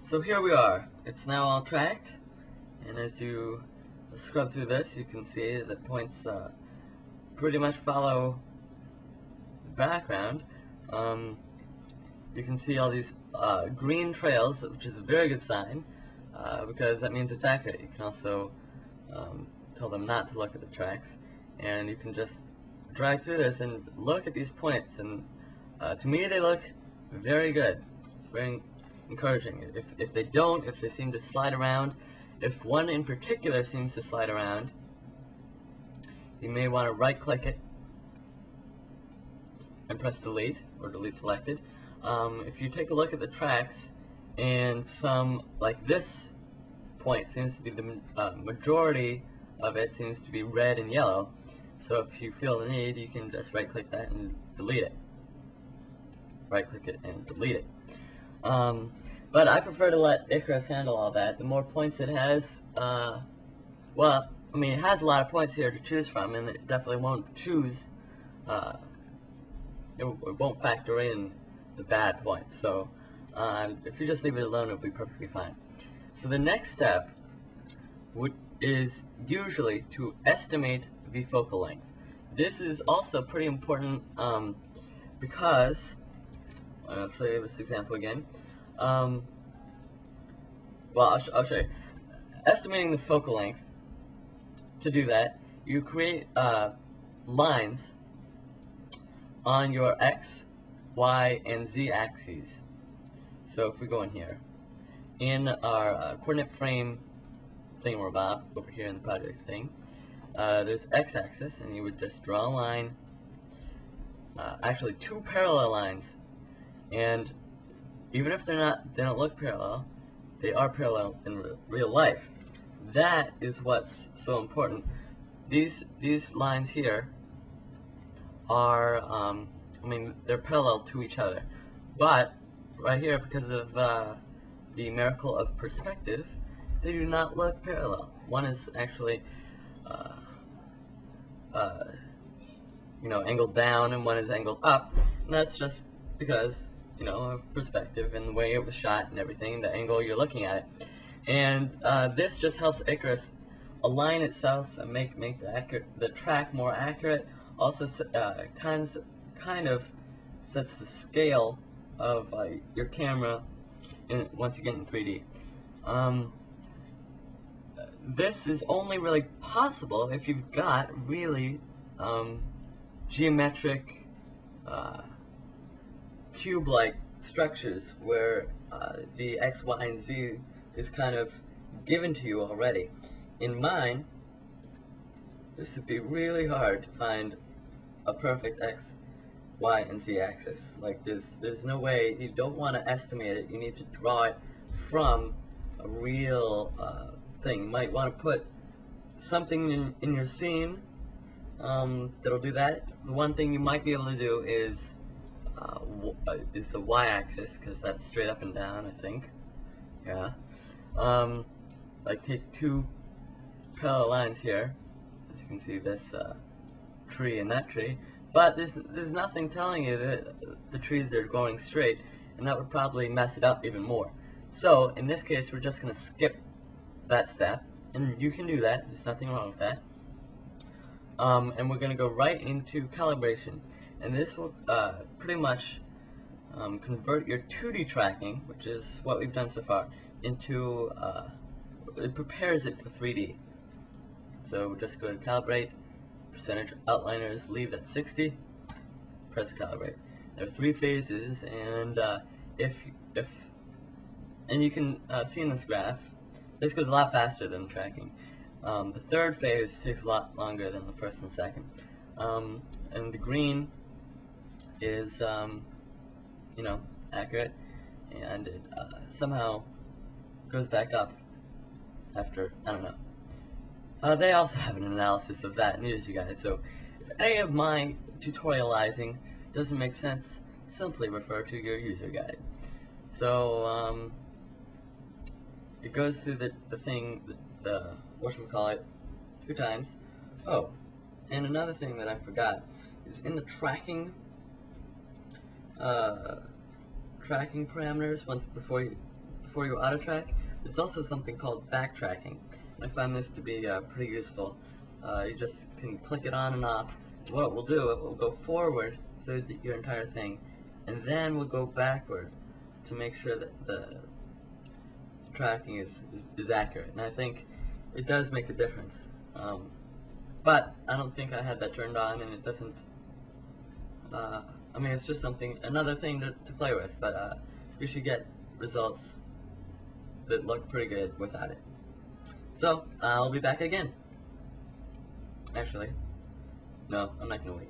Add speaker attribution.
Speaker 1: So here we are. It's now all tracked, and as you scrub through this, you can see that points pretty much follow the background. You can see all these green trails, which is a very good sign, because that means it's accurate. You can also tell them not to look at the tracks, and you can just drag through this and look at these points, and to me they look very good. It's very encouraging. If they seem to slide around, if one in particular seems to slide around, you may want to right click it and press delete, or delete selected. If you take a look at the tracks, and some, like this point seems to be the majority of it seems to be red and yellow, so if you feel the need, you can just right click that and delete it. Right click it and delete it. But I prefer to let Icarus handle all that. The more points it has, well, I mean, it has a lot of points here to choose from, and it definitely won't choose, it won't factor in the bad points. So if you just leave it alone, it'll be perfectly fine. So the next step is usually to estimate the focal length. This is also pretty important because, I'll show you this example again. Well, I'll show you. Estimating the focal length, to do that, you create lines on your X, Y, and Z axes. So if we go in here, in our coordinate frame thingamabob, over here in the project thing, there's X-axis, and you would just draw a line, actually two parallel lines, and even if they don't look parallel, they are parallel in real life. That is what's so important. These lines here are, I mean, they're parallel to each other, but right here, because of the miracle of perspective, they do not look parallel. One is actually, angled down, and one is angled up, and that's just because, of perspective and the way it was shot and everything, the angle you're looking at it. And this just helps Icarus align itself and make the track more accurate. Also, kind of sets the scale of your camera once you get in 3D. This is only really possible if you've got really geometric cube-like structures where the X, Y, and Z is kind of given to you already. In mine, this would be really hard to find a perfect X, Y, and Z axis. Like there's no way. You don't want to estimate it. You need to draw it from a real thing. You might want to put something in your scene that'll do that. The one thing you might be able to do is the Y-axis, because that's straight up and down, I think. Yeah. Like take two parallel lines here, as you can see, this tree and that tree, but there's nothing telling you that the trees are going straight, and that would probably mess it up even more. So in this case, we're just going to skip that step, and you can do that. There's nothing wrong with that. And we're going to go right into calibration, and this will pretty much convert your 2D tracking, which is what we've done so far, into it prepares it for 3D. So just go to calibrate, percentage outliners, leave it at 60, press calibrate. There are 3 phases, and and you can see in this graph, this goes a lot faster than tracking. The 3rd phase takes a lot longer than the 1st and 2nd. And the green is, accurate, and it somehow goes back up after, I don't know. They also have an analysis of that in the user guide, so if any of my tutorializing doesn't make sense, simply refer to your user guide. So, it goes through the thing, the whatchamacallit, 2 times. Oh, and another thing that I forgot is in the tracking parameters, before before you auto track, there's also something called backtracking. And I find this to be pretty useful. You just can click it on and off. What it will do, it will go forward through your entire thing, and then we'll go backward to make sure that the tracking is accurate. And I think it does make a difference. But I don't think I had that turned on, and it doesn't. I mean, it's just something, another thing to play with, but you should get results that look pretty good without it. So, I'll be back again. Actually, no, I'm not gonna wait.